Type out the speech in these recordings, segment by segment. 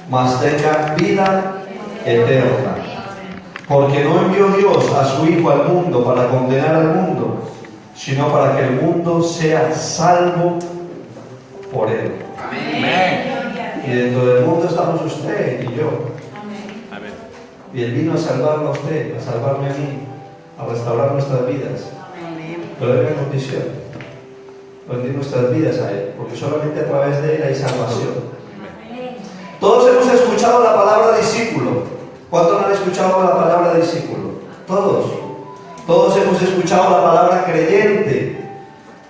mas tenga vida eterna. Porque no envió Dios a su Hijo al mundo para condenar al mundo, sino para que el mundo sea salvo por Él. Amén. Y dentro del mundo estamos usted y yo. Amén. Y Él vino a salvarlo a usted, a salvarme a mí, a restaurar nuestras vidas. Pero hay una condición: rendir nuestras vidas a Él, porque solamente a través de Él hay salvación. Todos hemos escuchado la palabra discípulo. ¿Cuántos han escuchado la palabra discípulo? Todos. Todos hemos escuchado la palabra creyente.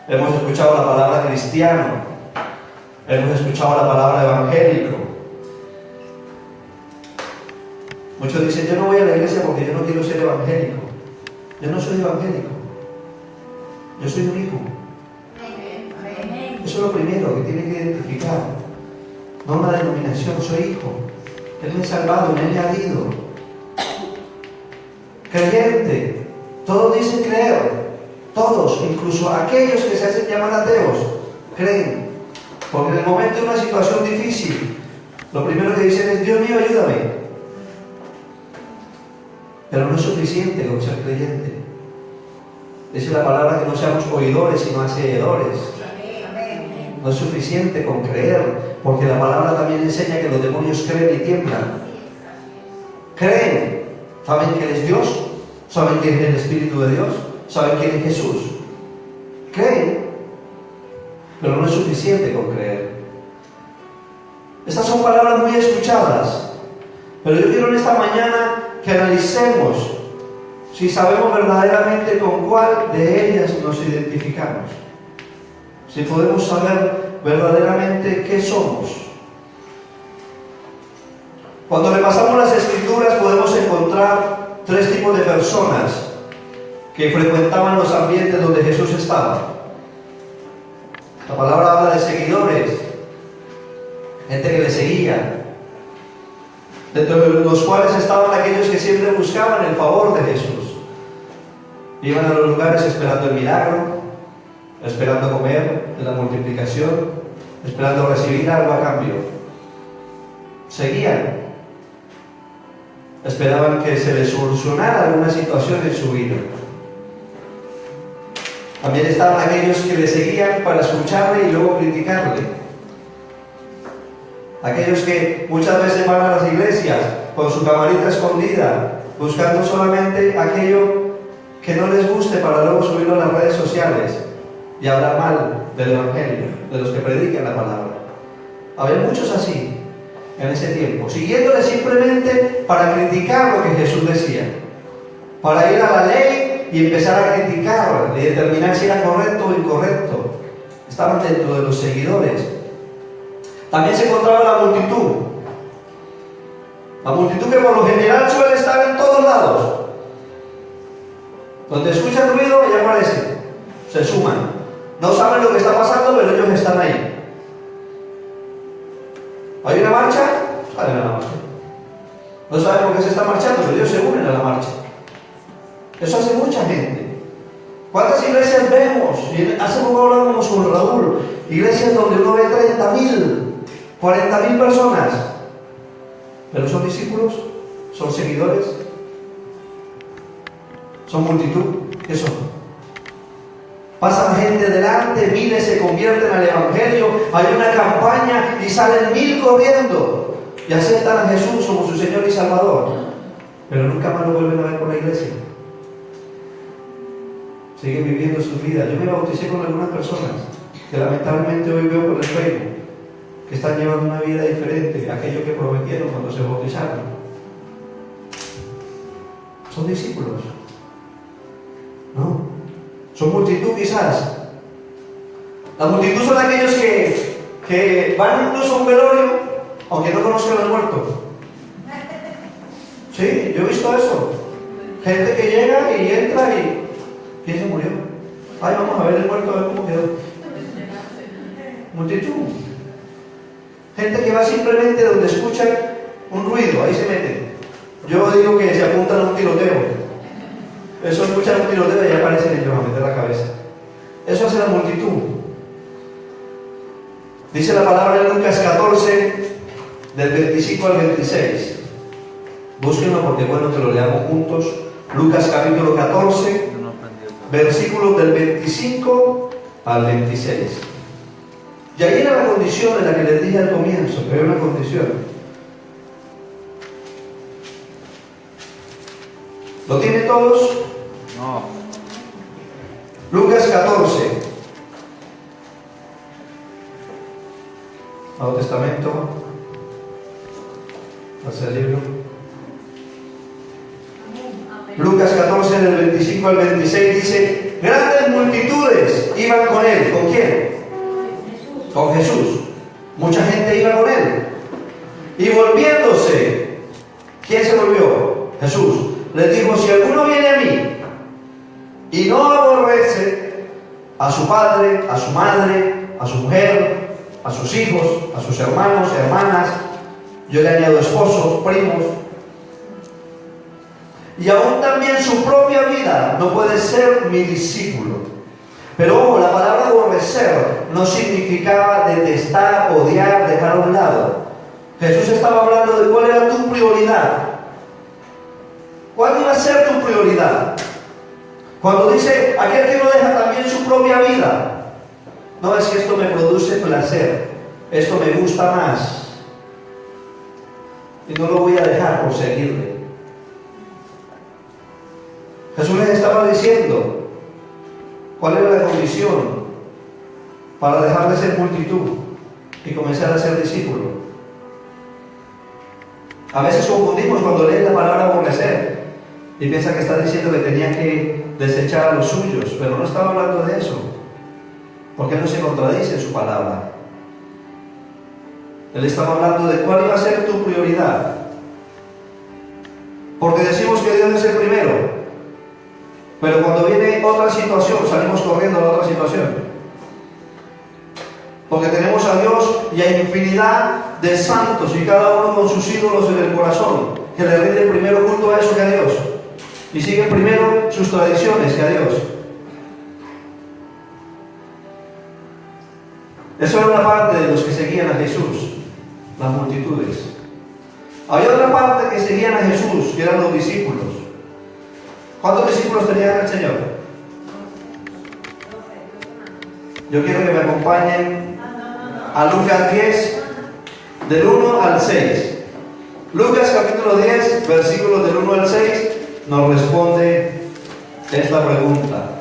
Hemos escuchado la palabra cristiano. Hemos escuchado la palabra evangélico. Muchos dicen: yo no voy a la iglesia porque yo no quiero ser evangélico. Yo no soy evangélico. Yo soy un hijo. Eso es lo primero que tiene que identificar. No una denominación, soy hijo. Él me ha salvado, me ha añadido. Creyente. Todos dicen creer. Todos, incluso aquellos que se hacen llamar ateos, creen. Porque en el momento de una situación difícil, lo primero que dicen es: Dios mío, ayúdame. Pero no es suficiente con ser creyente. Dice la palabra que no seamos oidores, sino hacedores. No es suficiente con creer, porque la palabra también enseña que los demonios creen y tiemblan. Creen. ¿Saben quién es Dios? ¿Saben quién es el Espíritu de Dios? ¿Saben quién es Jesús? Creen. Pero no es suficiente con creer. Estas son palabras muy escuchadas. Pero yo quiero en esta mañana que analicemos si sabemos verdaderamente con cuál de ellas nos identificamos. Si podemos saber verdaderamente qué somos. Cuando repasamos las Escrituras podemos encontrar tres tipos de personas que frecuentaban los ambientes donde Jesús estaba. La palabra habla de seguidores, gente que le seguía, dentro de los cuales estaban aquellos que siempre buscaban el favor de Jesús. Iban a los lugares esperando el milagro, esperando comer de la multiplicación, esperando recibir algo a cambio. Seguían. Esperaban que se les solucionara alguna situación en su vida. También estaban aquellos que le seguían para escucharle y luego criticarle. Aquellos que muchas veces van a las iglesias con su camarita escondida, buscando solamente aquello que no les guste para luego subirlo a las redes sociales y hablar mal del Evangelio, de los que predican la palabra. Había muchos así en ese tiempo, siguiéndole simplemente para criticar lo que Jesús decía, para ir a la ley y empezar a criticar y determinar si era correcto o incorrecto. Estaban dentro de los seguidores. También se encontraba la multitud que por lo general suele estar en todos lados. Donde escuchan ruido, ya aparecen, se suman. No saben lo que está pasando, pero ellos están ahí. ¿Hay una marcha? Salen a la marcha. No saben por qué se está marchando, pero ellos se unen a la marcha. Eso hace mucha gente. ¿Cuántas iglesias vemos? Y hace poco hablábamos con Raúl. Iglesias donde uno ve 30.000, 40.000 personas. ¿Pero son discípulos? ¿Son seguidores? ¿Son multitud? ¿Qué son? Pasan gente delante, miles se convierten al Evangelio, hay una campaña y salen 1000 corriendo y aceptan a Jesús como su Señor y Salvador, pero nunca más lo vuelven a ver por la iglesia. Siguen viviendo sus vidas. Yo me bauticé con algunas personas que lamentablemente hoy veo por el Facebook que están llevando una vida diferente a aquello que prometieron cuando se bautizaron. Son discípulos, ¿no? Son multitud quizás. La multitud son aquellos que van incluso a un velorio aunque no conozcan al muerto. Sí, yo he visto eso. Gente que llega y entra y ¿quién se murió? Ay, vamos a ver el muerto, a ver cómo quedó. Multitud. Gente que va simplemente donde escuchan un ruido, ahí se meten. Yo digo que se apuntan a un tiroteo. Eso escuchan un tiroteo y ya aparecen ellos a meter la cabeza. Eso hace la multitud. Dice la palabra en Lucas 14, del 25 al 26. Búsquenlo porque es bueno que lo leamos juntos. Lucas capítulo 14, versículos del 25 al 26. Y ahí era la condición en la que les dije al comienzo, pero era una condición. ¿Lo tienen todos? No. Lucas 14. Nuevo Testamento. Hacia el libro. Lucas 14, del 25 al 26 dice: grandes multitudes iban con él. ¿Con quién? Con Jesús. Mucha gente iba con él. Y volviéndose, ¿quién se volvió? Jesús. Les dijo: si alguno viene a mí y no aborrece a su padre, a su madre, a su mujer, a sus hijos, a sus hermanos, hermanas, yo le añado esposos, primos, y aún también su propia vida, no puede ser mi discípulo. Pero ojo, la palabra aborrecer no significaba detestar, odiar, dejar a un lado. Jesús estaba hablando de cuál era tu prioridad. ¿Cuál iba a ser tu prioridad? Cuando dice aquel que no deja también su propia vida, no es que esto me produce placer, esto me gusta más y no lo voy a dejar por seguirle. Jesús les estaba diciendo cuál era la condición para dejar de ser multitud y comenzar a ser discípulo. A veces confundimos cuando leen la palabra aborrecer y piensan que está diciendo que tenía que desechar a los suyos, pero no estaba hablando de eso, porque no se contradice en su palabra. Él estaba hablando de cuál iba a ser tu prioridad, porque decimos que Dios es el primero, pero cuando viene otra situación salimos corriendo a la otra situación, porque tenemos a Dios y a infinidad de santos y cada uno con sus ídolos en el corazón, que le rinden primero culto a eso que a Dios, y siguen primero sus tradiciones que a Dios. Eso era una parte de los que seguían a Jesús, las multitudes. Había otra parte que seguían a Jesús, que eran los discípulos. ¿Cuántos discípulos tenían el Señor? Yo quiero que me acompañen a Lucas 10, del 1 al 6. Lucas capítulo 10, versículos del 1 al 6, nos responde esta pregunta.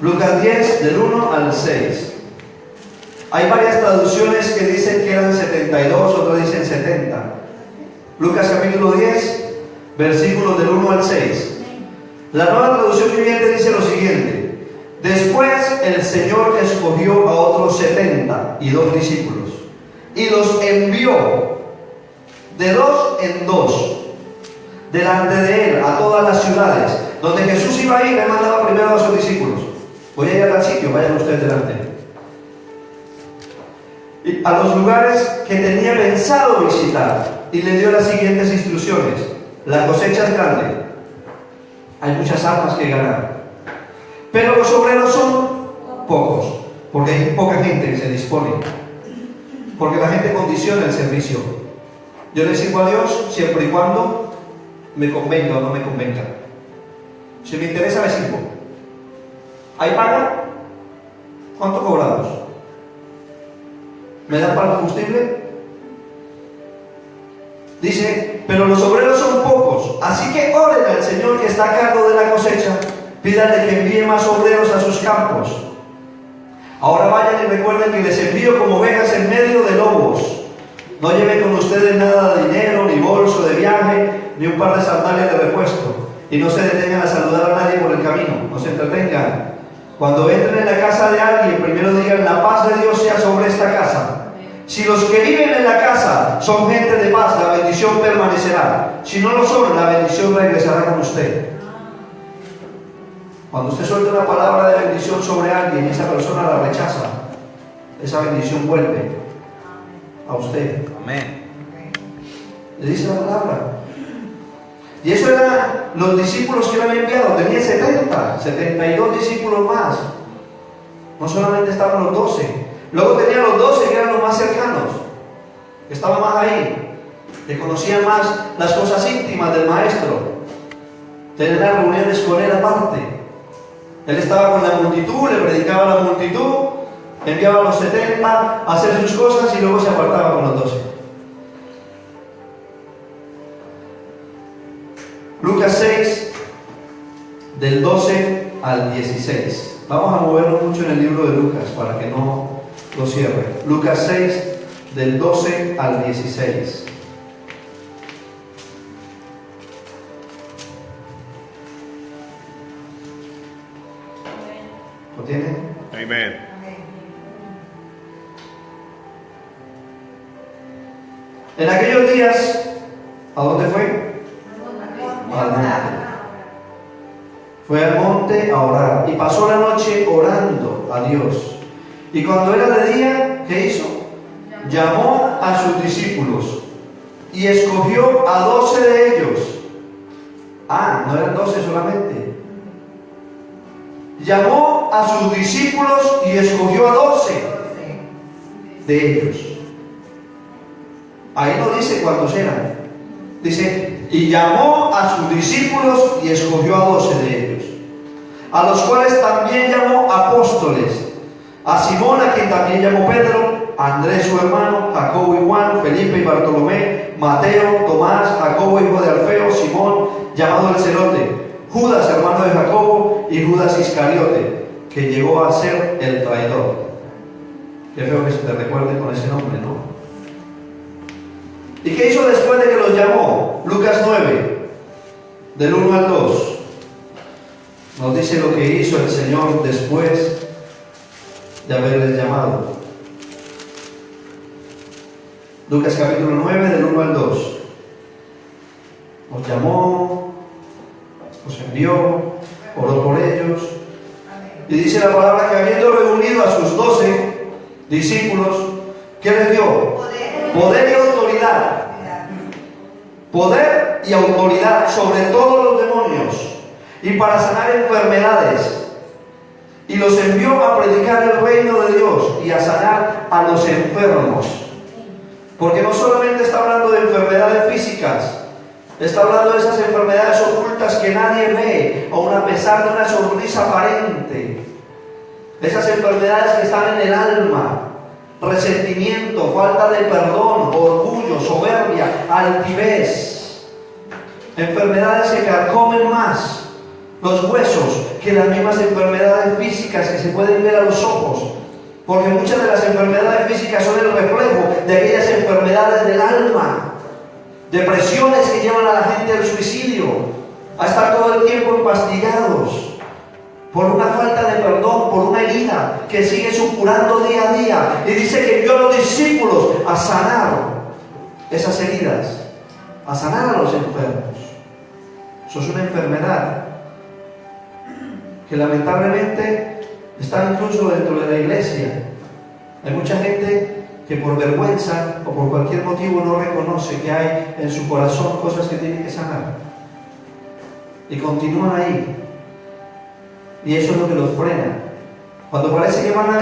Lucas 10, del 1 al 6. Hay varias traducciones que dicen que eran 72, otras dicen 70. Lucas capítulo 10, versículos del 1 al 6. La Nueva Traducción Viviente dice lo siguiente: después el Señor escogió a otros 72 discípulos y los envió de dos en dos delante de él a todas las ciudades donde Jesús iba a ir. Le mandaba primero a sus discípulos: voy a ir a tal sitio, vayan ustedes delante. Y a los lugares que tenía pensado visitar, y le dio las siguientes instrucciones: la cosecha es grande, hay muchas almas que ganar, pero los obreros son pocos, porque hay poca gente que se dispone, porque la gente condiciona el servicio. Yo le sirvo a Dios siempre y cuando me convenga o no me convenga. Si me interesa, le sirvo. ¿Hay paga? ¿Cuánto cobramos? ¿Me dan para el combustible? Dice: pero los obreros son pocos, así que oren al Señor que está a cargo de la cosecha, pídanle que envíe más obreros a sus campos. Ahora vayan y recuerden que les envío como ovejas en medio de lobos. No lleven con ustedes nada de dinero, ni bolso de viaje, ni un par de sandalias de repuesto, y no se detengan a saludar a nadie por el camino, no se entretengan. Cuando entren en la casa de alguien, primero digan: la paz de Dios sea sobre esta casa. Si los que viven en la casa son gente de paz, la bendición permanecerá. Si no lo son, la bendición regresará con usted. Cuando usted suelta una palabra de bendición sobre alguien y esa persona la rechaza, esa bendición vuelve a usted. Amén. Le dice la palabra. Y eso eran los discípulos que le habían enviado. Tenía 72 discípulos más. No solamente estaban los 12. Luego tenía los 12 que eran los más cercanos, que estaban más ahí, que conocían más las cosas íntimas del maestro. Tenían las reuniones con él aparte. Él estaba con la multitud, le predicaba a la multitud, enviaba a los 70 a hacer sus cosas y luego se apartaba con los 12. Lucas 6, del 12 al 16. Vamos a movernos mucho en el libro de Lucas para que no lo cierre. Lucas 6, del 12 al 16. ¿Lo tiene? Amen. En aquellos días, ¿a dónde fue? Al monte. Fue al monte a orar y pasó la noche orando a Dios. Y cuando era de día, ¿qué hizo? Llamó a sus discípulos y escogió a 12 de ellos. No eran 12 solamente. Llamó a sus discípulos y escogió a 12 de ellos. Ahí no dice cuántos eran. Dice, y llamó a sus discípulos y escogió a 12 de ellos, a los cuales también llamó apóstoles: a Simón, a quien también llamó Pedro, a Andrés su hermano, Jacobo y Juan, Felipe y Bartolomé, Mateo, Tomás, Jacobo hijo de Alfeo, Simón llamado el Celote, Judas hermano de Jacobo y Judas Iscariote, que llegó a ser el traidor. Qué feo que se te recuerde con ese nombre, ¿no? ¿Y qué hizo después de que los llamó? Lucas 9, del 1 al 2. Nos dice lo que hizo el Señor después de haberles llamado. Lucas capítulo 9, del 1 al 2. Os llamó, os envió, oró por ellos. Y dice la palabra que habiendo reunido a sus 12 discípulos, ¿qué les dio? Poder y autoridad. Poder y autoridad sobre todos los demonios y para sanar enfermedades. Y los envió a predicar el reino de Dios y a sanar a los enfermos. Porque no solamente está hablando de enfermedades físicas, está hablando de esas enfermedades ocultas que nadie ve, aun a pesar de una sonrisa aparente. Esas enfermedades que están en el alma: resentimiento, falta de perdón, orgullo, soberbia, altivez. Enfermedades que carcomen más los huesos que las mismas enfermedades físicas que se pueden ver a los ojos. Porque muchas de las enfermedades físicas son el reflejo de aquellas enfermedades del alma. Depresiones que llevan a la gente al suicidio, a estar todo el tiempo empastillados por una falta de perdón, por una herida que sigue supurando día a día. Y dice que envió a los discípulos a sanar esas heridas, a sanar a los enfermos. Eso es una enfermedad que lamentablemente está incluso dentro de la iglesia. Hay mucha gente que por vergüenza o por cualquier motivo no reconoce que hay en su corazón cosas que tienen que sanar. Y continúan ahí. Y eso es lo que los frena. Cuando parece que van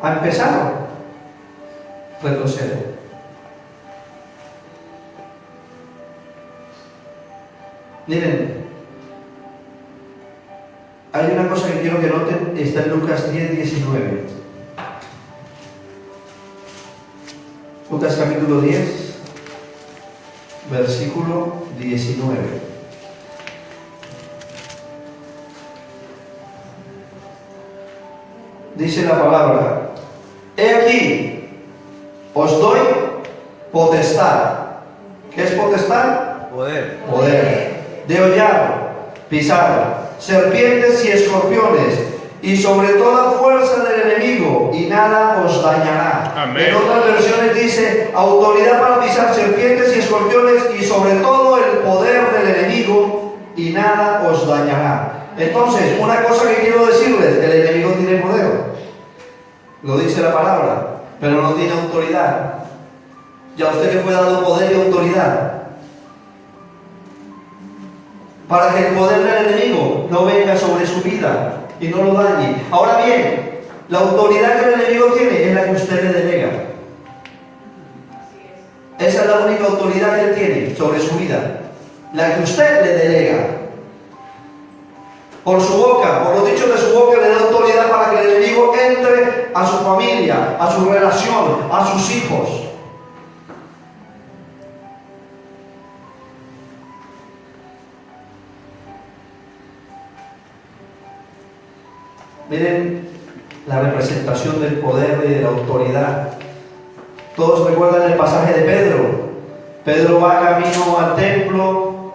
a empezar, retroceden. Miren, hay una cosa que quiero que noten, está en Lucas 10, 19. Lucas capítulo 10, versículo 19. Dice la palabra: he aquí, os doy potestad. ¿Qué es potestad? Poder. Poder. De hollar, pisar serpientes y escorpiones, y sobre toda fuerza del enemigo, y nada os dañará. Amén. En otras versiones dice: autoridad para pisar serpientes y escorpiones, y sobre todo el poder del enemigo, y nada os dañará. Entonces, una cosa que quiero decirles: el enemigo tiene poder, lo dice la palabra, pero no tiene autoridad. Y a usted le fue dado poder y autoridad para que el poder del enemigo no venga sobre su vida y no lo dañe. Ahora bien, La autoridad que el enemigo tiene es la que usted le delega. Esa es la única autoridad que él tiene sobre su vida, la que usted le delega. Por su boca, por lo dicho de su boca, le da autoridad para que el enemigo entre a su familia, a su relación, a sus hijos. Miren la representación del poder y de la autoridad. Todos recuerdan el pasaje de Pedro. Pedro va camino al templo,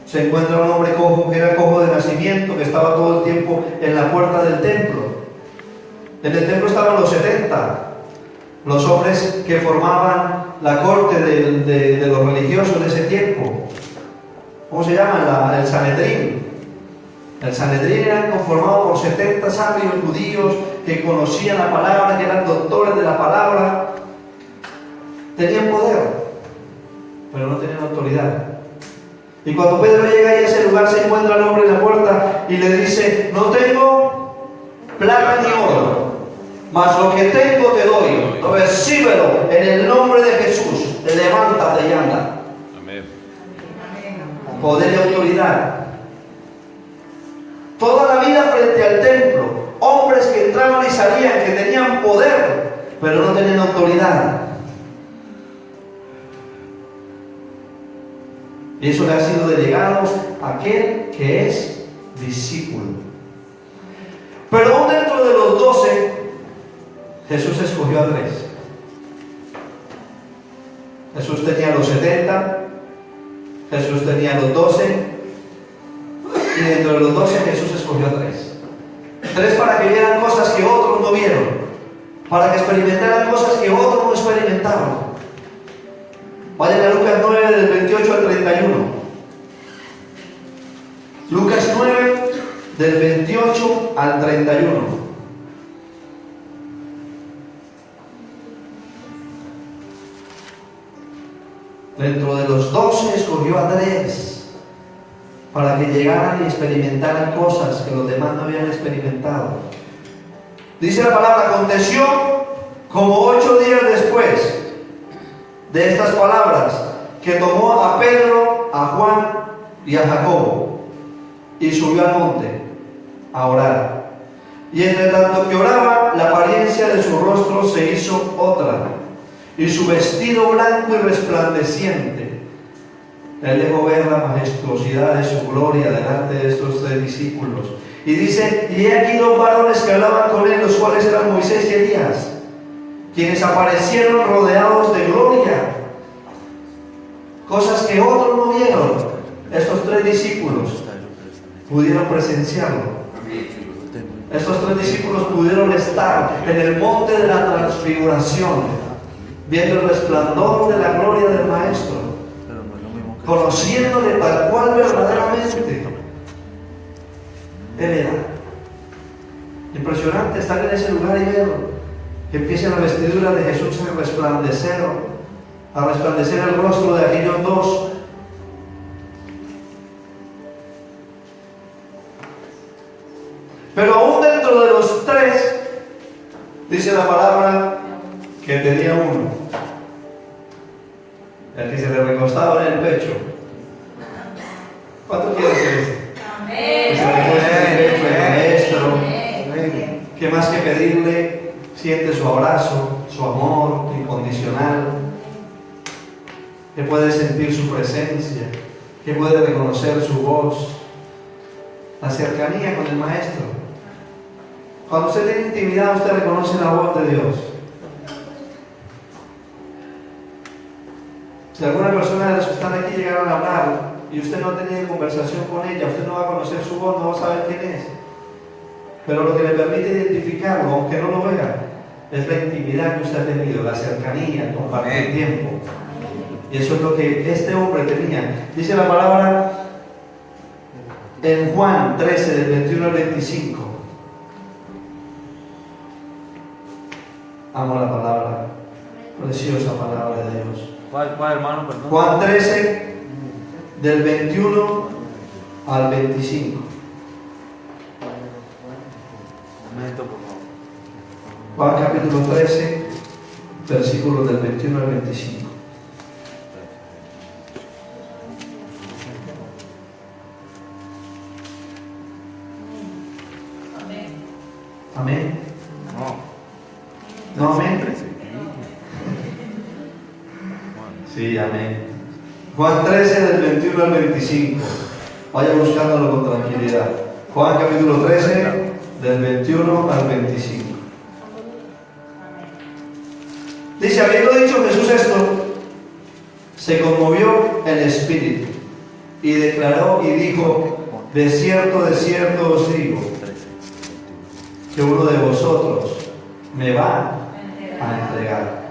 se encuentra un hombre cojo, que era cojo de nacimiento, que estaba todo el tiempo en la puerta del templo. En el templo estaban los 70, los hombres que formaban la corte de los religiosos de ese tiempo. ¿Cómo se llama? El Sanedrín. El Sanedrín era conformado por 70 sabios judíos que conocían la palabra, que eran doctores de la palabra. Tenían poder, pero no tenían autoridad. Y cuando Pedro llega ahí a ese lugar, se encuentra el hombre en la puerta y le dice: no tengo plata ni oro, mas lo que tengo te doy, recíbelo en el nombre de Jesús, levántate y anda. Amén. Poder y autoridad. Toda la vida frente al templo, hombres que entraban y salían, que tenían poder, pero no tenían autoridad. Y eso le ha sido delegado a aquel que es discípulo. Pero aún dentro de los 12, Jesús escogió a 3. Jesús tenía los 70, Jesús tenía los 12, y dentro de los 12 Jesús escogió a 3. 3 para que vieran cosas que otros no vieron, para que experimentaran cosas que otros no experimentaron. Vayan a Lucas 9 del 28 al 31. Lucas 9 del 28 al 31. Dentro de los 12 escogió a 3 para que llegaran y experimentaran cosas que los demás no habían experimentado. Dice la palabra: aconteció como 8 días después de estas palabras, que tomó a Pedro, a Juan y a Jacobo, y subió al monte a orar. Y entre tanto que oraba, la apariencia de su rostro se hizo otra, y su vestido blanco y resplandeciente. Él dejó ver la majestuosidad de su gloria delante de estos 3 discípulos. Y dice: y he aquí 2 varones que hablaban con él, los cuales eran Moisés y Elías, quienes aparecieron rodeados de gloria. Cosas que otros no vieron. Estos 3 discípulos pudieron presenciarlo. Estos 3 discípulos pudieron estar en el monte de la transfiguración, viendo el resplandor de la gloria del Maestro, conociéndole tal cual verdaderamente Él era. Impresionante estar en ese lugar y ver que empieza la vestidura de Jesús a resplandecer el rostro de aquellos 2. Pero aún dentro de los 3, dice la palabra que tenía uno, el que se le recostaba en el pecho. ¿Cuánto quieren que dice? Que se le recuesta en el pecho el Maestro, que más que pedirle, siente su abrazo, su amor incondicional, que puede sentir su presencia, que puede reconocer su voz, la cercanía con el Maestro. Cuando usted tiene intimidad, usted reconoce la voz de Dios. Si alguna persona de los que están aquí llegaron a hablar y usted no ha tenido conversación con ella, usted no va a conocer su voz, no va a saber quién es. Pero lo que le permite identificarlo, aunque no lo vea, es la intimidad que usted ha tenido, la cercanía, compartir tiempo. Y eso es lo que este hombre tenía. Dice la palabra en Juan 13, del 21 al 25. Amo la palabra, preciosa palabra de Dios. ¿Cuál hermano? Perdón. Juan 13, del 21 al 25. Un momento, por favor. Juan capítulo 13, versículos del 21 al 25. Amén. No, amén. Sí, amén. Juan 13 del 21 al 25. Vaya buscándolo con tranquilidad. Juan capítulo 13 del 21 al 25. Dice, habiendo dicho Jesús esto, se conmovió el espíritu y declaró y dijo, de cierto os digo, que uno de vosotros me va a entregar.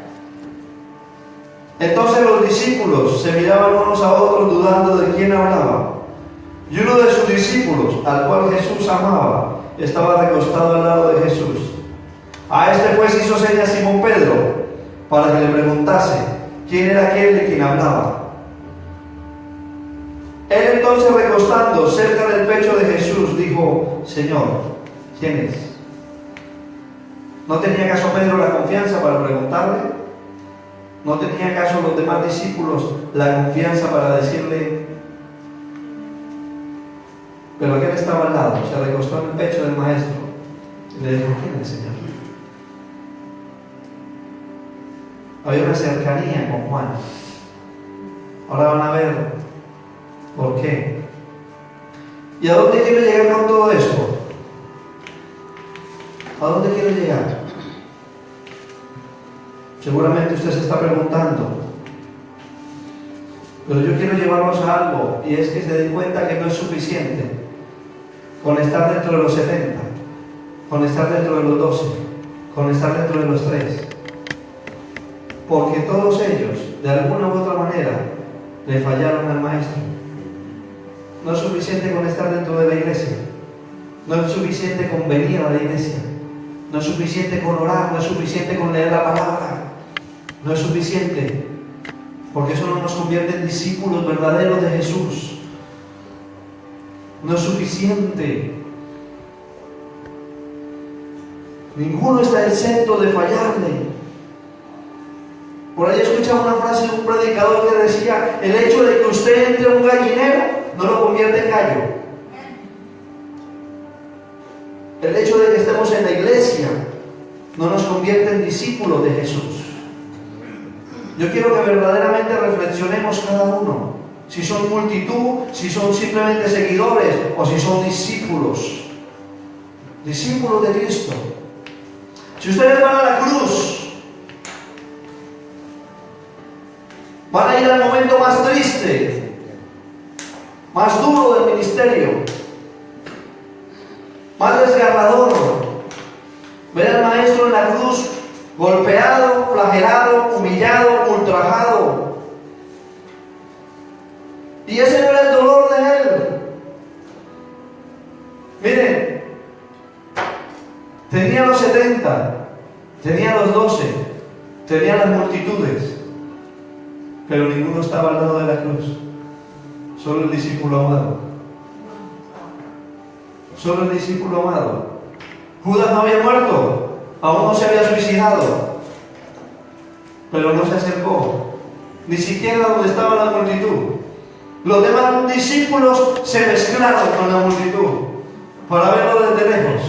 Entonces los discípulos se miraban unos a otros dudando de quién hablaba. Y uno de sus discípulos, al cual Jesús amaba, estaba recostado al lado de Jesús. A este pues hizo señas Simón Pedro para que le preguntase quién era aquel de quien hablaba. Él entonces, recostando cerca del pecho de Jesús, dijo, Señor, ¿quién es? ¿No tenía acaso Pedro la confianza para preguntarle? ¿No tenía acaso los demás discípulos la confianza para decirle? Pero aquel estaba al lado, se recostó en el pecho del maestro y le dijo, ¿quién es, Señor? Había una cercanía con Juan. Ahora van a ver por qué. ¿Y a dónde quiero llegar con todo esto? ¿A dónde quiero llegar? Seguramente usted se está preguntando, pero yo quiero llevarlos a algo, y es que se den cuenta que no es suficiente con estar dentro de los 70, con estar dentro de los 12, con estar dentro de los 3, porque todos ellos, de alguna u otra manera, le fallaron al maestro. No es suficiente con estar dentro de la iglesia, no es suficiente con venir a la iglesia, no es suficiente con orar, no es suficiente con leer la palabra, no es suficiente, porque eso no nos convierte en discípulos verdaderos de Jesús. No es suficiente. Ninguno está exento de fallarle. Por ahí escuchaba una frase de un predicador que decía, el hecho de que usted entre a un gallinero no lo convierte en gallo. El hecho de que estemos en la iglesia no nos convierte en discípulos de Jesús. Yo quiero que verdaderamente reflexionemos cada uno, si son multitud, si son simplemente seguidores o si son discípulos de Cristo. Si ustedes van a la cruz, van a ir al momento más triste, más duro del ministerio, más desgarrador, ver al maestro en la cruz golpeado, flagelado, humillado, ultrajado. Y ese no era el dolor de él. Miren, tenía los 70, tenía los 12, tenía las multitudes, pero ninguno estaba al lado de la cruz. Solo el discípulo amado. Solo el discípulo amado. Judas no había muerto, aún no se había suicidado, pero no se acercó, ni siquiera donde estaba la multitud. Los demás discípulos se mezclaron con la multitud para verlo desde lejos.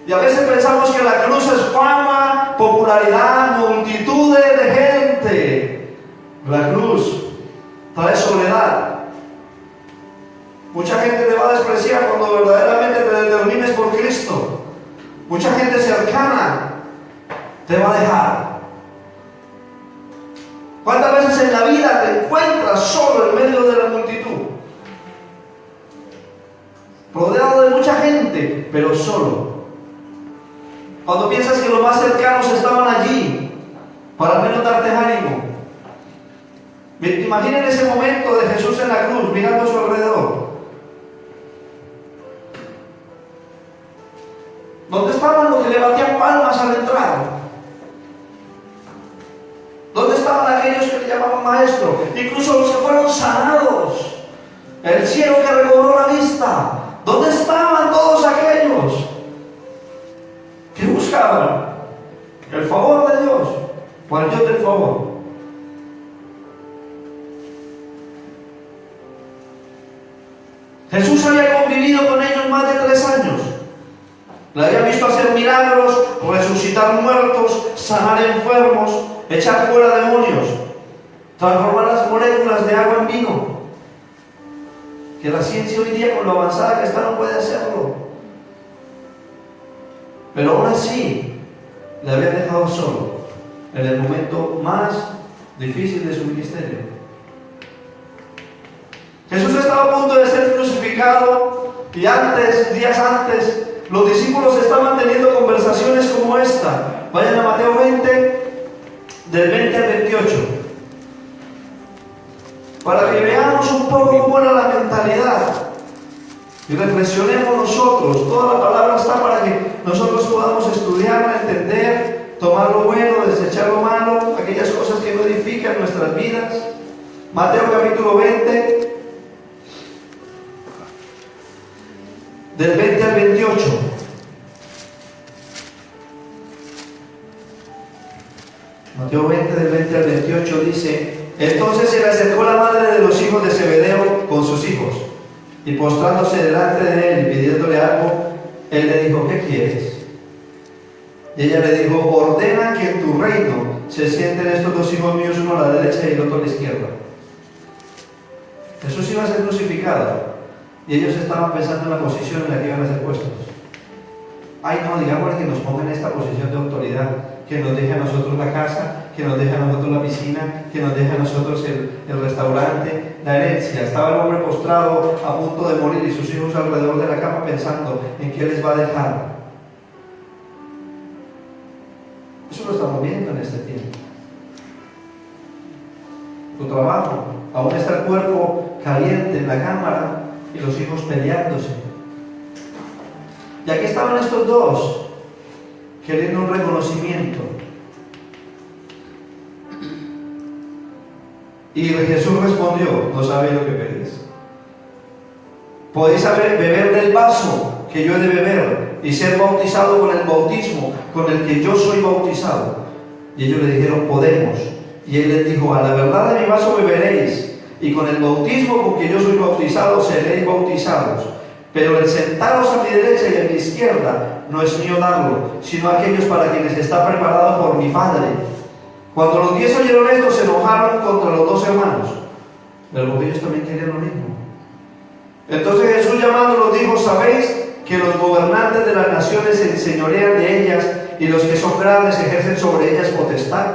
Y a veces pensamos que la cruz es fama, popularidad, multitudes de gente. La cruz trae soledad. Mucha gente te va a despreciar cuando verdaderamente te determines por Cristo. Mucha gente cercana te va a dejar. ¿Cuántas veces en la vida te encuentras solo en medio de la multitud? Rodeado de mucha gente, pero solo. Cuando piensas que los más cercanos estaban allí para al menos darte ánimo. Imaginen ese momento de Jesús en la cruz, mirando a su alrededor. ¿Dónde estaban los que le batían palmas al entrar? ¿Dónde estaban aquellos que le llamaban maestro? Incluso los que fueron sanados. El cielo que recobró la vista. ¿Dónde estaban todos aquellos que buscan buscaban? ¿El favor de Dios o al Dios del favor? Jesús había convivido con ellos más de 3 años. Le había visto hacer milagros, resucitar muertos, sanar enfermos, echar fuera demonios, transformar las moléculas de agua en vino. Que la ciencia hoy día, con lo avanzada que está, no puede hacerlo. Pero aún así, le había dejado solo en el momento más difícil de su ministerio. Jesús estaba a punto de ser crucificado y días antes, los discípulos estaban teniendo conversaciones como esta. Vayan a Mateo 20, del 20 al 28. Para que veamos un poco cómo era la mentalidad y reflexionemos nosotros. Toda la palabra está para que nosotros podamos estudiarla, entender, tomar lo bueno, desechar lo malo, aquellas cosas que no edifican nuestras vidas. Mateo capítulo 20, del 20 al 28. Mateo 20, del 20 al 28 dice: entonces se le acercó la madre de los hijos de Zebedeo con sus hijos, y postrándose delante de él y pidiéndole algo, él le dijo: ¿qué quieres? Y ella le dijo: ordena que en tu reino se sienten estos 2 hijos míos, uno a la derecha y el otro a la izquierda. Jesús iba a ser crucificado y ellos estaban pensando en la posición en la que iban a ser puestos. Ay, no, digámosle que nos pongan en esta posición de autoridad, que nos deje a nosotros la casa, que nos deje a nosotros la piscina, que nos deje a nosotros el restaurante, la herencia. Estaba el hombre postrado a punto de morir y sus hijos alrededor de la cama pensando en qué les va a dejar. Eso lo estamos viendo en este tiempo. Tu trabajo, aún está el cuerpo caliente en la cámara y los hijos peleándose. Y aquí estaban estos dos queriendo un reconocimiento. Y Jesús respondió: no sabéis lo que pedís. Podéis beber del vaso que yo he de beber y ser bautizado con el bautismo con el que yo soy bautizado. Y ellos le dijeron: podemos. Y él les dijo: a la verdad de mi vaso beberéis, y con el bautismo con que yo soy bautizado seréis bautizados. Pero el sentaros a mi derecha y a mi izquierda no es mío darlo, sino a aquellos para quienes está preparado por mi Padre. Cuando los 10 oyeron esto, se enojaron contra los 2 hermanos, pero ellos también querían lo mismo. Entonces Jesús, llamándolos, dijo: sabéis que los gobernantes de las naciones se enseñorean de ellas, y los que son grandes ejercen sobre ellas potestad.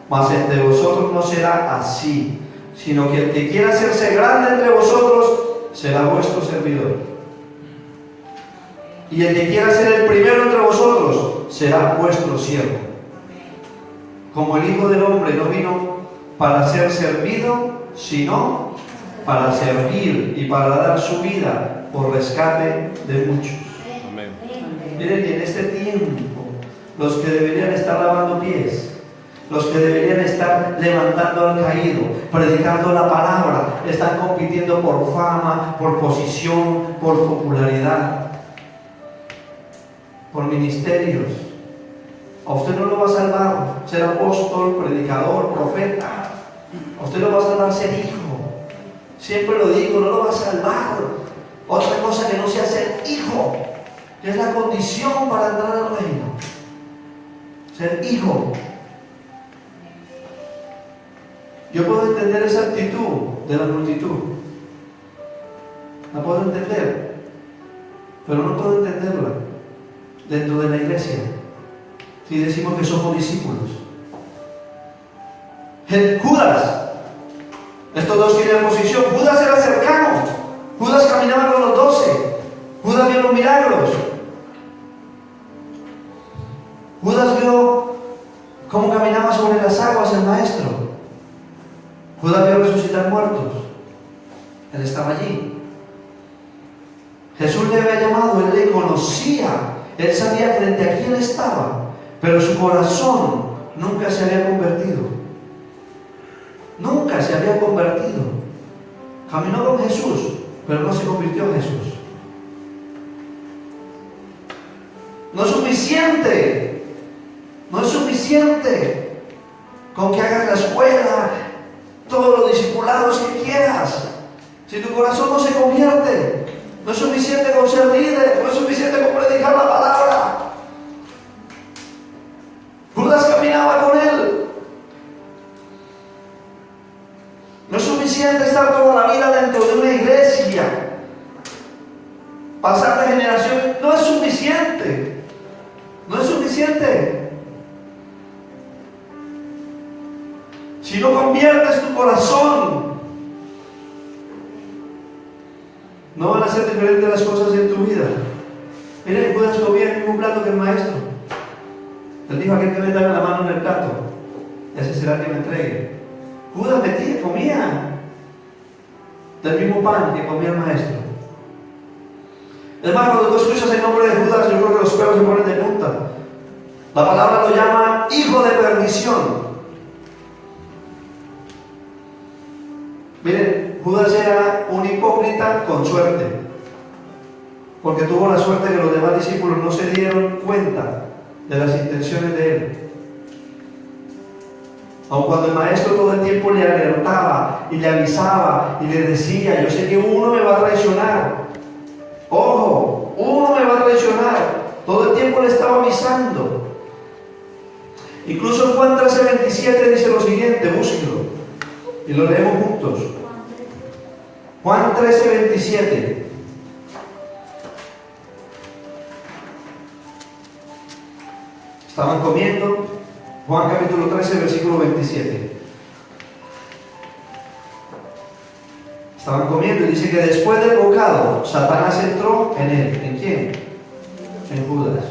Mas entre vosotros no será así, sino que el que quiera hacerse grande entre vosotros será vuestro servidor. Y el que quiera ser el primero entre vosotros será vuestro siervo. Como el Hijo del Hombre no vino para ser servido, sino para servir y para dar su vida por rescate de muchos. Amén. Miren, y en este tiempo, los que deberían estar lavando pies, los que deberían estar levantando al caído, predicando la palabra, están compitiendo por fama, por posición, por popularidad, por ministerios. A usted no lo va a salvar ser apóstol, predicador, profeta. A usted lo va a salvar ser hijo. Siempre lo digo, no lo va a salvar otra cosa que no sea ser hijo, que es la condición para entrar al reino. Ser hijo. Yo puedo entender esa actitud de la multitud. La puedo entender, pero no puedo entenderla dentro de la iglesia si decimos que somos discípulos. Judas, estos dos tienen posición. Judas era cercano, Judas caminaba con los 12, Judas vio los milagros, Judas vio cómo caminaba sobre las aguas el maestro, Judas vio resucitar muertos. Él estaba allí. Jesús le había llamado, él le conocía, él sabía frente a quién estaba, pero su corazón nunca se había convertido. Nunca se había convertido. Caminó con Jesús, pero no se convirtió en Jesús. No es suficiente suficiente con que hagas la escuela, todos los discipulados que quieras. Si tu corazón no se convierte, no es suficiente con ser líder, no es suficiente con predicar la palabra. Judas caminaba con él. No es suficiente estar toda la vida dentro de una iglesia, pasar de generación. No es suficiente. No es suficiente. Si no conviertes tu corazón, no van a ser diferentes las cosas en tu vida. Mira, Judas comía el mismo plato que el maestro. Él dijo: aquel que me da la mano en el plato, ese será el que me entregue. Judas comía del mismo pan que comía el maestro. Hermano, cuando tú escuchas el nombre de Judas, yo creo que los pelos se ponen de punta. La palabra lo llama hijo de perdición. Miren, Judas era un hipócrita con suerte, porque tuvo la suerte que los demás discípulos no se dieron cuenta de las intenciones de él. Aun cuando el maestro todo el tiempo le alertaba y le avisaba y le decía: yo sé que uno me va a traicionar, ojo, uno me va a traicionar, todo el tiempo le estaba avisando. Incluso en Juan 13:27 dice lo siguiente, búsquelo y lo leemos juntos. Juan 13:27. Estaban comiendo. Juan capítulo 13, versículo 27. Estaban comiendo y dice que después del bocado, Satanás entró en él. ¿En quién? En Judas.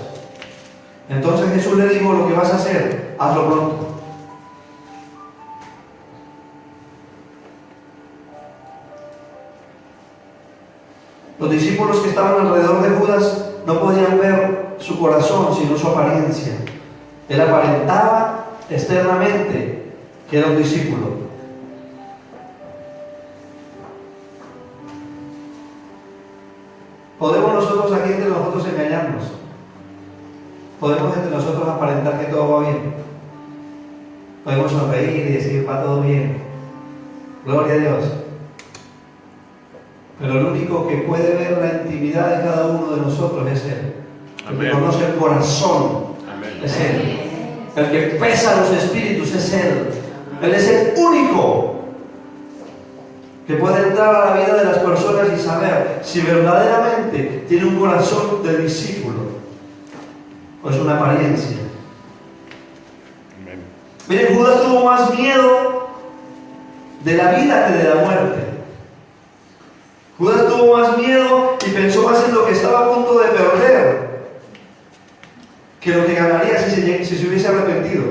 Entonces Jesús le dijo: lo que vas a hacer, hazlo pronto. Los discípulos que estaban alrededor de Judas no podían ver su corazón, sino su apariencia. Él aparentaba externamente que era un discípulo. Podemos nosotros aquí entre nosotros engañarnos. Podemos entre nosotros aparentar que todo va bien. Podemos sonreír y decir: va todo bien. Gloria a Dios. Pero el único que puede ver la intimidad de cada uno de nosotros es Él. El que conoce el corazón. Amén. Es Él. El que pesa los espíritus es Él. Él es el único que puede entrar a la vida de las personas y saber si verdaderamente tiene un corazón de discípulo o es una apariencia. Amén. Miren, Judas tuvo más miedo de la vida que de la muerte. Judas tuvo más miedo y pensó más en lo que estaba a punto de perder que lo que ganaría si se hubiese arrepentido.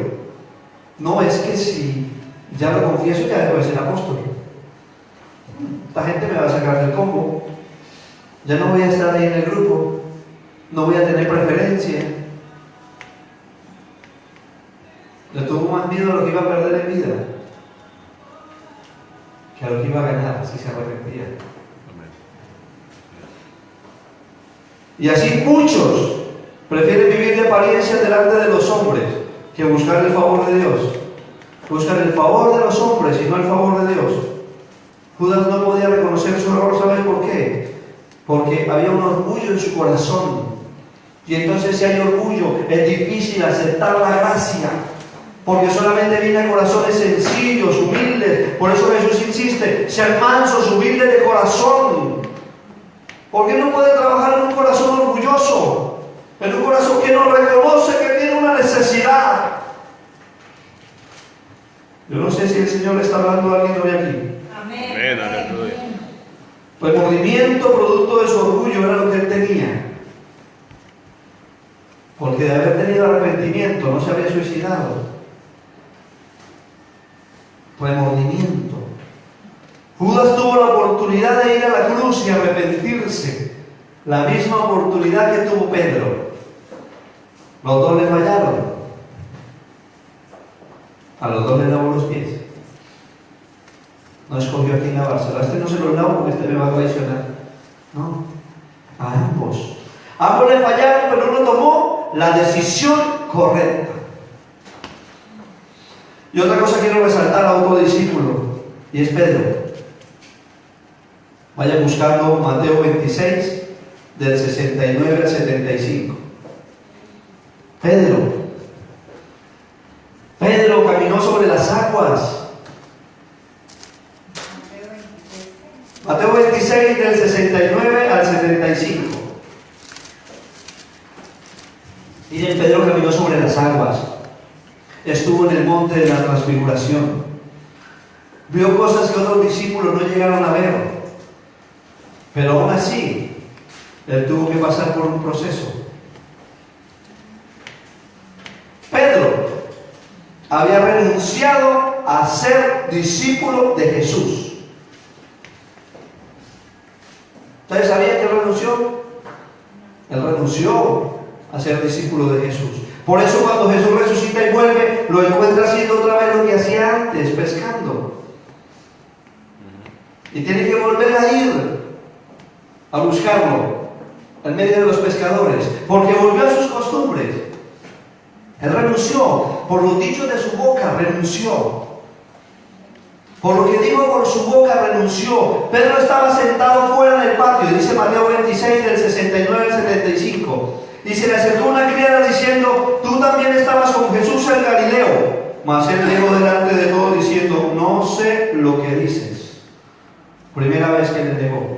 No, es que si ya lo confieso, ya debo de ser apóstol. Esta gente me va a sacar del combo. Ya no voy a estar ahí en el grupo. No voy a tener preferencia. Le tuvo más miedo a lo que iba a perder en vida que a lo que iba a ganar si se arrepentía. Y así muchos prefieren vivir de apariencia delante de los hombres que buscar el favor de Dios. Buscar el favor de los hombres y no el favor de Dios. Judas no podía reconocer su error, ¿sabes por qué? Porque había un orgullo en su corazón. Y entonces si hay orgullo, es difícil aceptar la gracia. Porque solamente viene a corazones sencillos, humildes. Por eso Jesús insiste: sean mansos, humildes de corazón. ¿Por qué no puede trabajar en un corazón orgulloso? En un corazón que no reconoce que tiene una necesidad. Yo no sé si el Señor le está hablando a alguien hoy aquí. Amén. Aleluya. El remordimiento producto de su orgullo era lo que él tenía. Porque de haber tenido arrepentimiento no se había suicidado. Remordimiento. Judas tuvo la oportunidad de ir a la cruz y arrepentirse. La misma oportunidad que tuvo Pedro. Los dos le fallaron. A los dos le lavó los pies. No escogió a quién lavárselo. A este no se lo lavo porque este me va a traicionar. No. A ambos. Ambos le fallaron, pero uno tomó la decisión correcta. Y otra cosa quiero resaltar a otro discípulo, y es Pedro. Vayan buscando Mateo 26, del 69 al 75. Pedro caminó sobre las aguas. Mateo 26, del 69 al 75. Miren, Pedro caminó sobre las aguas. Estuvo en el monte de la transfiguración. Vio cosas que otros discípulos no llegaron a ver. Pero aún así, él tuvo que pasar por un proceso. Pedro había renunciado a ser discípulo de Jesús. ¿Ustedes sabían que él renunció? Él renunció a ser discípulo de Jesús. Por eso cuando Jesús resucita y vuelve, lo encuentra haciendo otra vez lo que hacía antes, pescando. Y tiene que volver a ir a buscarlo en medio de los pescadores, porque volvió a sus costumbres. Él renunció, por los dichos de su boca renunció. Por lo que digo, por su boca renunció. Pedro estaba sentado fuera en el patio, dice Mateo 26, del 69 al 75. Y se le acercó una criada diciendo: tú también estabas con Jesús el Galileo. Mas él negó delante de todos diciendo: no sé lo que dices. Primera vez que le negó.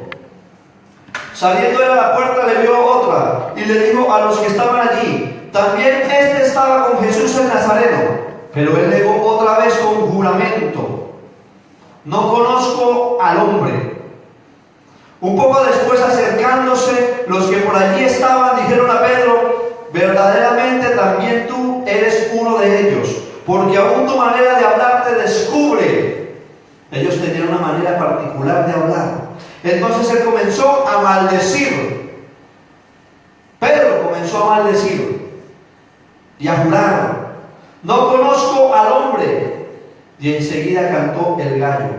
Saliendo de la puerta le vio otra y le dijo a los que estaban allí: también este estaba con Jesús el Nazareno. Pero él negó otra vez con juramento: no conozco al hombre. Un poco después, acercándose, los que por allí estaban dijeron a Pedro: verdaderamente también tú eres uno de ellos, porque aún tu manera de hablar te descubre. Ellos tenían una manera particular de hablar. Entonces él comenzó a maldecir. Pedro comenzó a maldecir y a jurar: no conozco al hombre. Y enseguida cantó el gallo.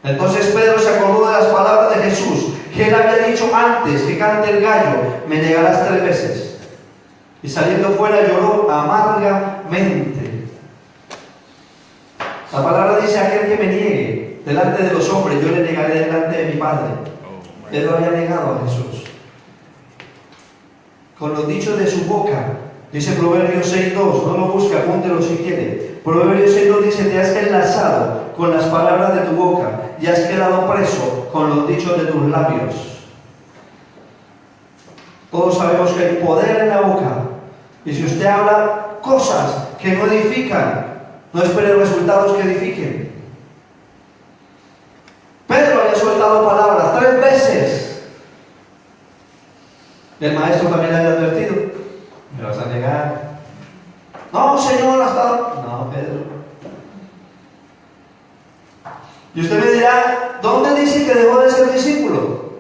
Entonces Pedro se acordó de las palabras de Jesús, que él había dicho antes que cante el gallo: me negarás 3 veces. Y saliendo fuera lloró amargamente. La palabra dice: aquel que me niegue delante de los hombres, yo le negaré delante de mi Padre. Él lo había negado a Jesús. Con los dichos de su boca, dice Proverbios 6.2, no lo busque, apúntelo si quiere. Proverbios 6.2 dice: te has enlazado con las palabras de tu boca y has quedado preso con los dichos de tus labios. Todos sabemos que hay poder en la boca. Y si usted habla cosas que no edifican, no espere resultados que edifiquen. Pedro había soltado palabras 3 veces. El maestro también le había advertido: me vas a negar. No, Señor, hasta... No, Pedro. Y usted me dirá: ¿dónde dice que dejó de ser discípulo?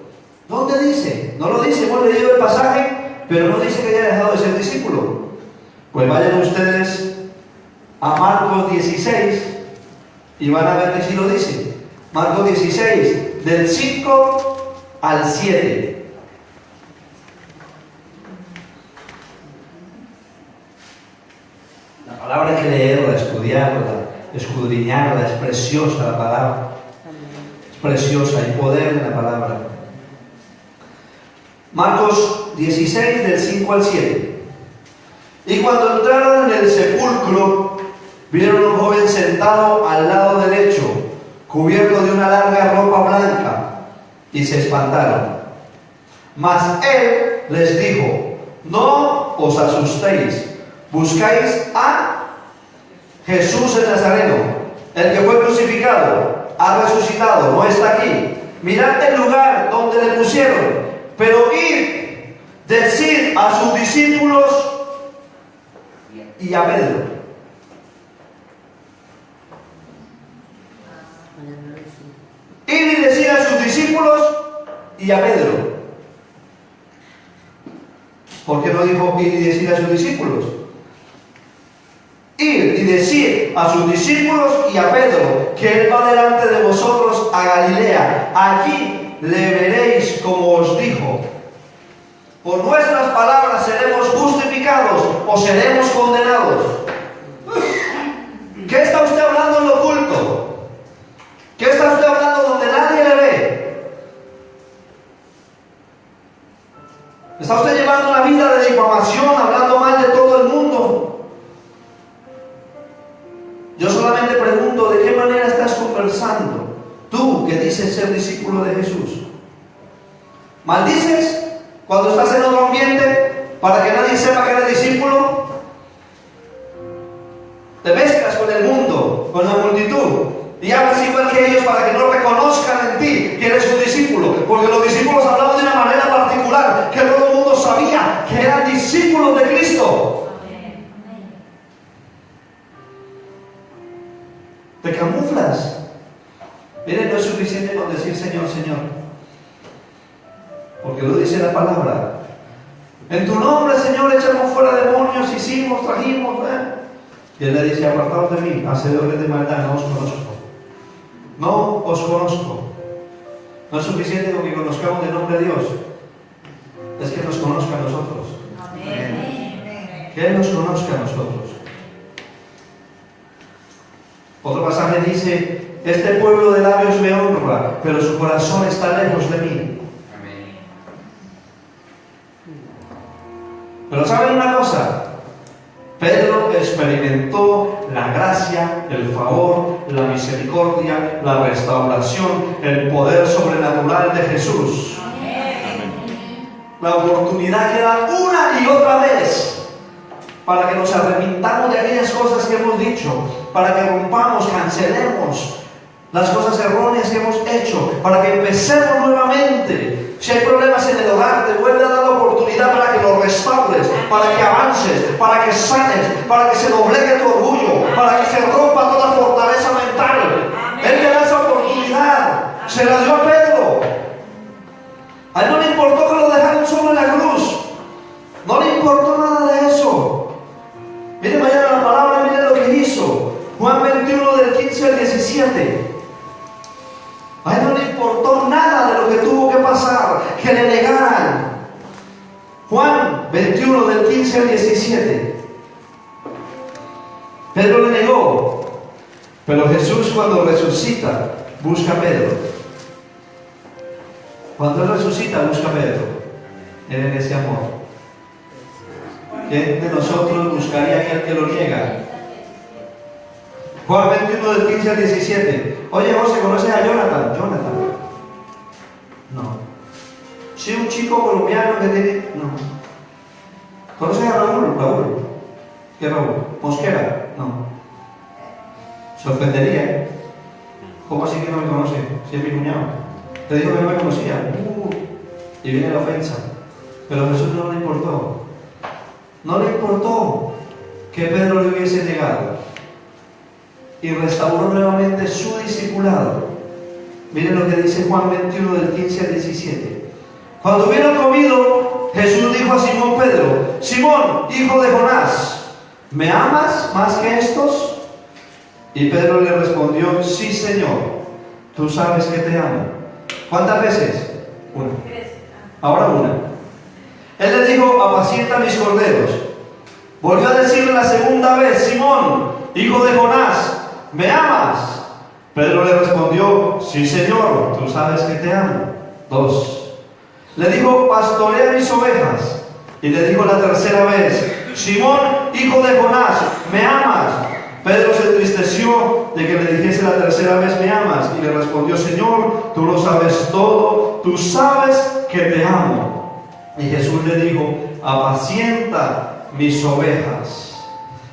¿Dónde dice? No lo dice. Hemos leído el pasaje, pero no dice que haya dejado de ser discípulo. Pues vayan ustedes a Marcos 16 y van a ver que sí lo dice. Marcos 16, del 5 al 7. La palabra hay que leerla, estudiarla, escudriñarla. Es preciosa la palabra. Es preciosa, hay poder en la palabra. Marcos 16, del 5 al 7. Y cuando entraron en el sepulcro, vieron a un joven sentado al lado derecho, cubierto de una larga ropa blanca, y se espantaron. Mas él les dijo: no os asustéis, buscáis a Jesús el Nazareno, el que fue crucificado, ha resucitado, no está aquí. Mirad el lugar donde le pusieron, pero id, decid a sus discípulos y a Pedro. Ir y decir a sus discípulos y a Pedro. ¿Por qué no dijo ir y decir a sus discípulos? Ir y decir a sus discípulos y a Pedro que él va delante de vosotros a Galilea. Allí le veréis como os dijo. Por nuestras palabras seremos justificados o seremos condenados. ¿Qué está usted hablando en lo oculto? ¿Qué está usted hablando donde nadie le ve? ¿Está usted llevando una vida de difamación, hablando mal de todo el mundo? Yo solamente pregunto, ¿de qué manera estás conversando? Tú que dices ser discípulo de Jesús. ¿Maldices cuando estás en otro ambiente para que nadie sepa que eres discípulo? Te mezclas con el mundo, con la multitud, y hablas igual que ellos para que no reconozcan en ti que eres un discípulo, porque los discípulos hablaban de una manera particular, que todo el mundo sabía que eran discípulos de Cristo. Te camuflas. Miren, no es suficiente con decir Señor, Señor, porque lo dice la palabra. En tu nombre, Señor, echamos fuera demonios, hicimos, trajimos, Y él le dice, apartaos de mí, hacedores de maldad, no os conozco. No os conozco. No es suficiente con que conozcamos el nombre de Dios, es que nos conozca a nosotros. Amén. Que Él nos conozca a nosotros. Otro pasaje dice, este pueblo de labios me honra, pero su corazón está lejos de mí. Amén. Pero ¿saben una cosa? Pedro experimentó la gracia, el favor, la misericordia, la restauración, el poder sobrenatural de Jesús. Amén. La oportunidad que da una y otra vez para que nos arrepintamos de aquellas cosas que hemos dicho, para que rompamos, cancelemos las cosas erróneas que hemos hecho, para que empecemos nuevamente. Si hay problemas en el hogar, te vuelve a dar la oportunidad para que los restaures, para que avances, para que sanes, para que se doblegue tu orgullo, para que se rompa toda fortaleza mental. Él te da esa oportunidad. Se la dio a Pedro. A él no le importó que lo dejaran solo en la cruz. No le importó nada de eso. Miren mañana la palabra, miren lo que hizo. Juan 21 del 15 al 17. A él no le importó nada de lo que tuvo que pasar, que le negaran. Juan 21 del 15 al 17. Pedro le negó, pero Jesús cuando resucita busca a Pedro. Cuando Él resucita busca a Pedro. Él en ese amor. ¿Quién de nosotros buscaría a aquel que lo niega? Juan 21 del 15 al 17. Oye, José, ¿conoces a Jonathan? Jonathan. No. Sí, un chico colombiano que tiene... No. ¿Conoces a Raúl? Raúl. ¿Qué Raúl? ¿Mosquera? No. Se ofendería, ¿eh? ¿Cómo así que no me conoce? Si es mi cuñado. Te dijo que no me conocía. Y viene la ofensa. Pero a Jesús no le importó. No le importó que Pedro le hubiese negado. Y restauró nuevamente su discipulado. Miren lo que dice Juan 21 del 15 al 17. Cuando hubieron comido, Jesús dijo a Simón Pedro: Simón, hijo de Jonás, ¿me amas más que estos? Y Pedro le respondió: sí, Señor, tú sabes que te amo. ¿Cuántas veces? Una. Ahora una. Él le dijo: apacienta mis corderos. Volvió a decirle la segunda vez: Simón, hijo de Jonás, ¿me amas? Pedro le respondió: sí, Señor, tú sabes que te amo. 2. Le dijo: pastorea mis ovejas. Y le dijo la tercera vez: Simón, hijo de Jonás, ¿me amas? Pedro se entristeció de que le dijese la tercera vez: ¿me amas? Y le respondió: Señor, tú lo sabes todo, tú sabes que te amo. Y Jesús le dijo: apacienta mis ovejas.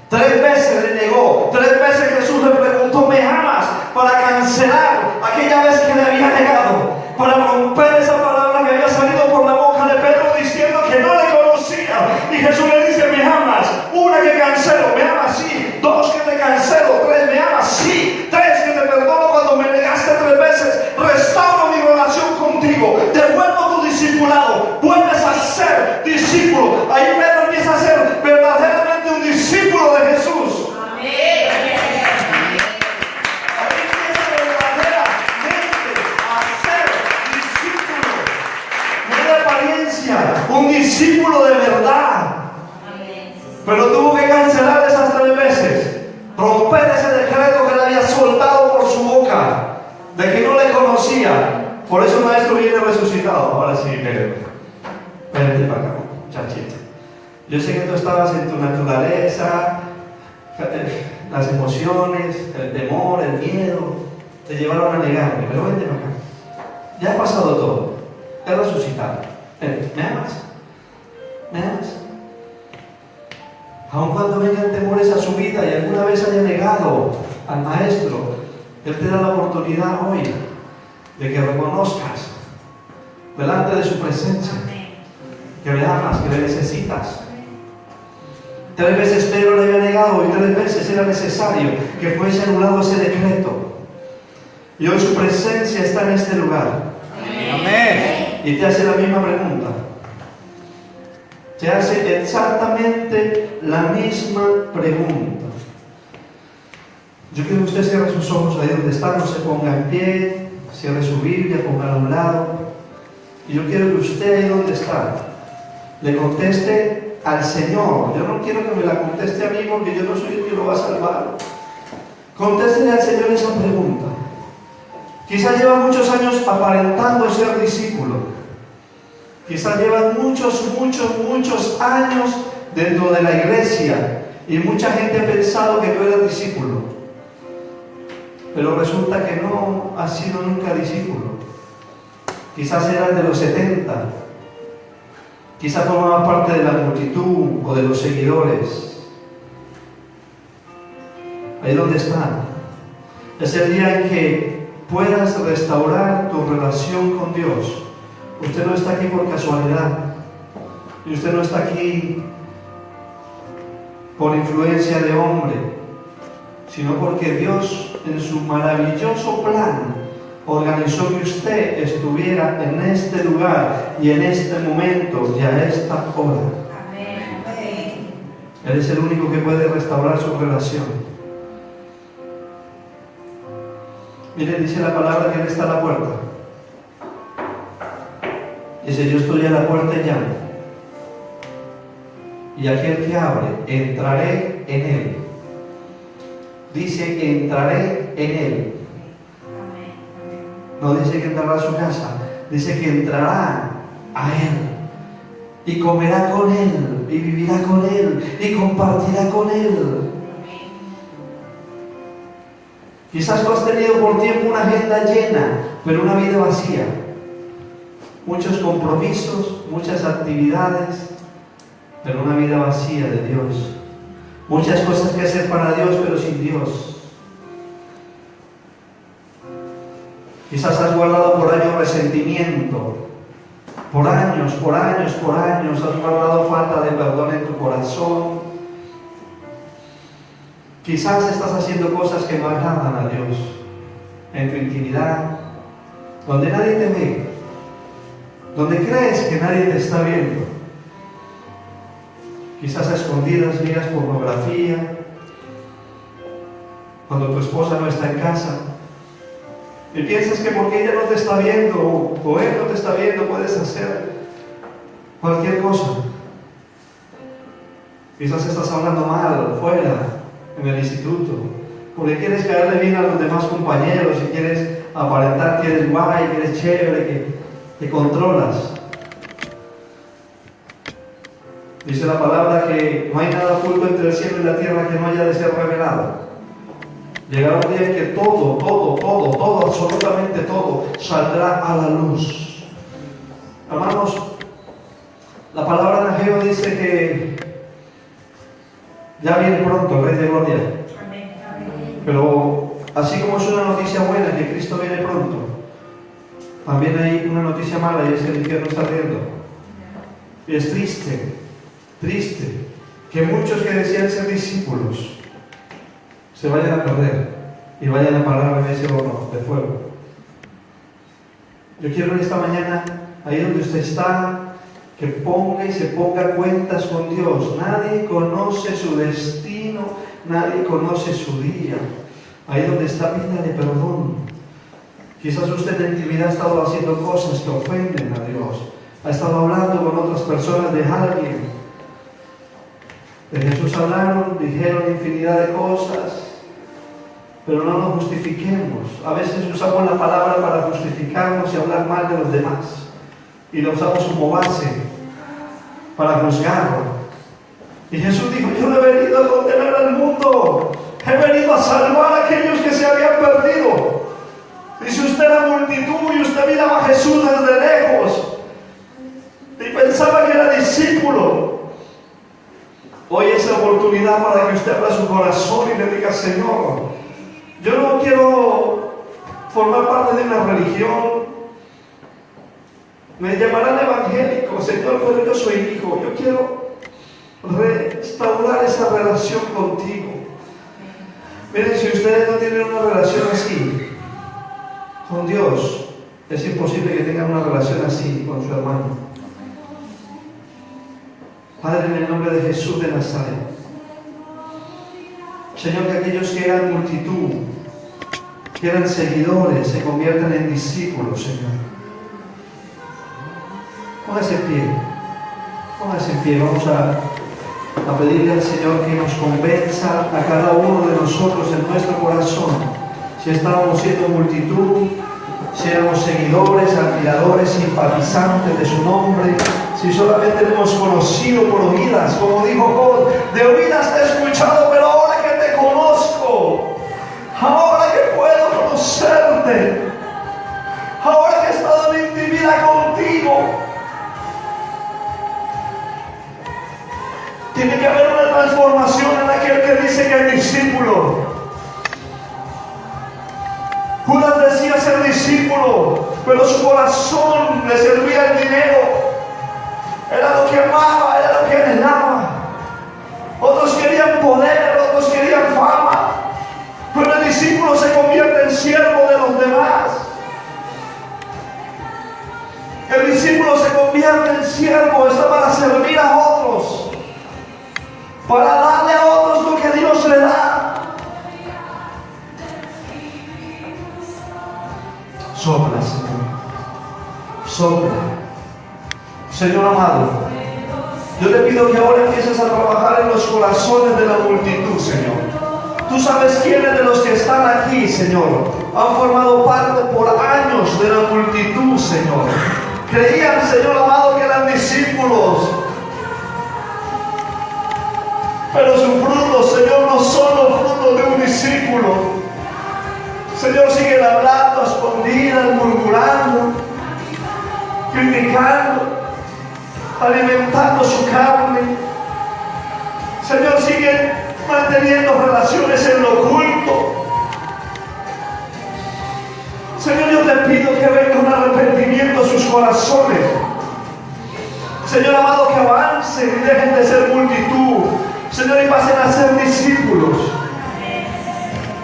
3 veces le negó. 3 veces Jesús le preguntó: ¿me amas? Para cancelar aquella vez que le había negado, para romper esa palabra que había salido por la boca de Pedro diciendo que no le conocía. Y Jesús le dice: ¿me amas? 1 que cancelo, ¿me amas? Sí. 2 que te cancelo. 3, ¿me amas? Sí. 3 que te perdono cuando me negaste 3 veces. Restauro mi relación contigo. Devuelvo tu discipulado. Vuelves a ser discípulo. Ahí Pedro empieza a ser verdaderamente un discípulo de Jesús. Amén. conocía. Por eso el maestro viene resucitado. Ahora sí, vente para acá, muchachito. Yo sé que tú estabas en tu naturaleza, las emociones, el temor, el miedo, te llevaron a negarme, pero vente para acá. Ya ha pasado todo. He resucitado. ¿Me amas? ¿Me amas? Aun cuando vengan temores a su vida y alguna vez haya negado al Maestro, Él te da la oportunidad hoy de que reconozcas delante de su presencia que le amas, que le necesitas. 3 veces Pedro le había negado y 3 veces era necesario que fuese anulado ese decreto. Y hoy su presencia está en este lugar. Amén. Y te hace la misma pregunta. Te hace exactamente la misma pregunta. Yo quiero que usted cierre sus ojos ahí donde está, no se ponga en pie, cierre su Biblia, póngala a un lado. Y yo quiero que usted ahí donde está le conteste al Señor. Yo no quiero que me la conteste a mí porque yo no soy el que lo va a salvar. Contéstele al Señor esa pregunta. Quizás lleva muchos años aparentando ser discípulo. Quizás llevan muchos años dentro de la iglesia y mucha gente ha pensado que tú eres discípulo. Pero resulta que no has sido nunca discípulo. Quizás eras de los 70. Quizás formabas parte de la multitud o de los seguidores. Ahí donde están. Es el día en que puedas restaurar tu relación con Dios. Usted no está aquí por casualidad. Y usted no está aquí por influencia de hombre, sino porque Dios, en su maravilloso plan, organizó que usted estuviera en este lugar y en este momento y a esta hora. Amén. Él es el único que puede restaurar su relación. Mire, dice la palabra que Él está a la puerta. Dice, yo estoy a la puerta y llamo. Y aquel que abre, entraré en él. Dice, entraré en él. No dice que entrará a su casa, dice que entrará a él. Y comerá con él, y vivirá con él, y compartirá con él. Quizás tú has tenido por tiempo una agenda llena, pero una vida vacía. Muchos compromisos, muchas actividades, pero una vida vacía de Dios. Muchas cosas que hacer para Dios, pero sin Dios. Quizás has guardado por años resentimiento. Por años has guardado falta de perdón en tu corazón. Quizás estás haciendo cosas que no agradan a Dios. En tu intimidad, donde nadie te ve, donde crees que nadie te está viendo. Quizás a escondidas miras pornografía, cuando tu esposa no está en casa, y piensas que porque ella no te está viendo o él no te está viendo puedes hacer cualquier cosa. Quizás estás hablando mal fuera, en el instituto, porque quieres caerle bien a los demás compañeros y quieres aparentar que eres guay, que eres chévere, que te controlas. Dice la palabra que no hay nada oculto entre el cielo y la tierra que no haya de ser revelado. Llegará un día en que todo, absolutamente todo, saldrá a la luz. Hermanos, la palabra de Ageo dice que ya viene pronto el Rey de Gloria. Pero así como es una noticia buena que Cristo viene pronto, también hay una noticia mala y es que el infierno está ardiendo. Y es triste que muchos que decían ser discípulos se vayan a perder y vayan a parar en ese horno de fuego. Yo quiero en esta mañana, ahí donde usted está, que ponga y se ponga cuentas con Dios. Nadie conoce su destino, nadie conoce su día. Ahí donde está, pídale perdón. Quizás usted en intimidad ha estado haciendo cosas que ofenden a Dios. Ha estado hablando con otras personas de alguien. De Jesús hablaron, dijeron infinidad de cosas. Pero no nos justifiquemos. A veces usamos la palabra para justificarnos y hablar mal de los demás. Y la usamos como base para juzgarlo. Y Jesús dijo: yo no he venido a condenar al mundo, he venido a salvar a aquellos que se habían perdido. Y si usted era multitud y usted miraba a Jesús desde lejos y pensaba que era discípulo, hoy es la oportunidad para que usted abra su corazón y le diga: Señor, yo no quiero formar parte de una religión. Me llamarán evangélico, Señor, pero yo soy hijo. Yo quiero restaurar esa relación contigo. Miren, si ustedes no tienen una relación así con Dios, es imposible que tengan una relación así con su hermano. Padre, en el nombre de Jesús de Nazaret, Señor, que aquellos que eran multitud, que eran seguidores, se conviertan en discípulos, Señor. Póngase en pie, póngase en pie. Vamos a pedirle al Señor que nos convenza a cada uno de nosotros en nuestro corazón, si estábamos siendo multitud, si éramos seguidores, admiradores, simpatizantes de su nombre, si solamente lo hemos conocido por oídas, como dijo Job: de oídas te he escuchado, pero ahora que te conozco, ahora que puedo conocerte, ahora que he estado en intimidad contigo. Tiene que haber una transformación en aquel que dice que es discípulo. Judas decía ser discípulo, pero su corazón le servía el dinero. Era lo que amaba, era lo que anhelaba. Otros querían poder, otros querían fama. Pero el discípulo se convierte en siervo de los demás. El discípulo se convierte en siervo, está para servir a otros, para darle a otros lo que Dios le da. Sopla, Señor. Sopla. Señor amado, yo te pido que ahora empieces a trabajar en los corazones de la multitud, Señor. Tú sabes quiénes de los que están aquí, Señor, han formado parte por años de la multitud, Señor. Creían, Señor amado, que eran discípulos, pero sus frutos, Señor, no son los frutos de un discípulo. Señor, siguen hablando a escondidas, murmurando, criticando, alimentando su carne. Señor, siguen manteniendo relaciones en lo oculto. Señor, yo te pido que venga un arrepentimiento a sus corazones. Señor amado, que avancen y dejen de ser multitud, Señor, y pasen a ser discípulos.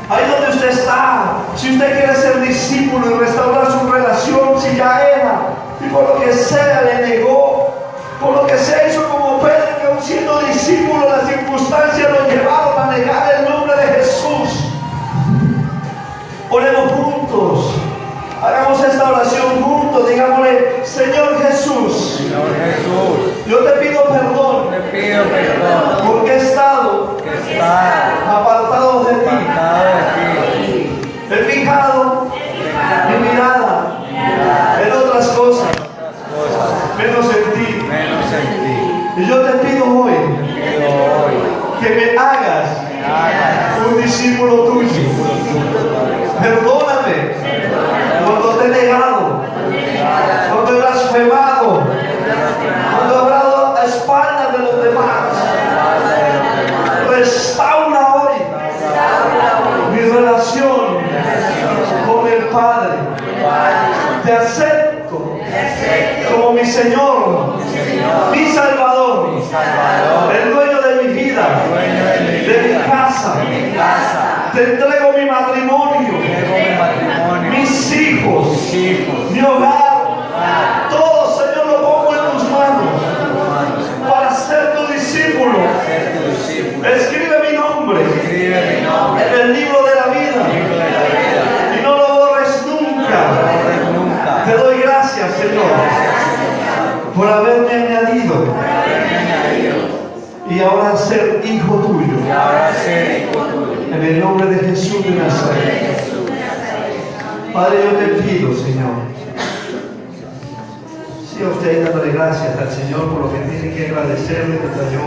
Ahí donde usted está, si usted quiere ser discípulo y restaurar su relación, si ya era, y por lo que sea le negó, por lo que sea hizo como Pedro, que aún siendo discípulo las circunstancias lo llevaron a negar el nombre de Jesús. Oremos juntos, hagamos esta oración juntos, digámosle: Señor Jesús, yo te pido perdón, porque he estado apartado de ti. He fijado mi mirada en otras cosas, menos en ti. Y yo te pido hoy que me hagas un discípulo tuyo. Perdóname cuando te he negado, cuando he blasfemado, cuando he hablado a espaldas de los demás. Restaura hoy mi relación con el Padre. Te acepto como mi Señor, mi Salvador, el dueño de mi vida, de mi casa. Te entrego mi matrimonio, mis hijos, mi hogar. Todo, Señor, lo pongo en tus manos para ser tu discípulo. Escribe mi nombre en el libro de la vida y no lo borres nunca. Te doy gracias, Señor, por haberme añadido y ahora ser hijo tuyo. En En el nombre de Jesús de Nazaret. Padre, yo te pido, Señor. Si usted dándole gracias al Señor por lo que tiene que agradecerle, mientras yo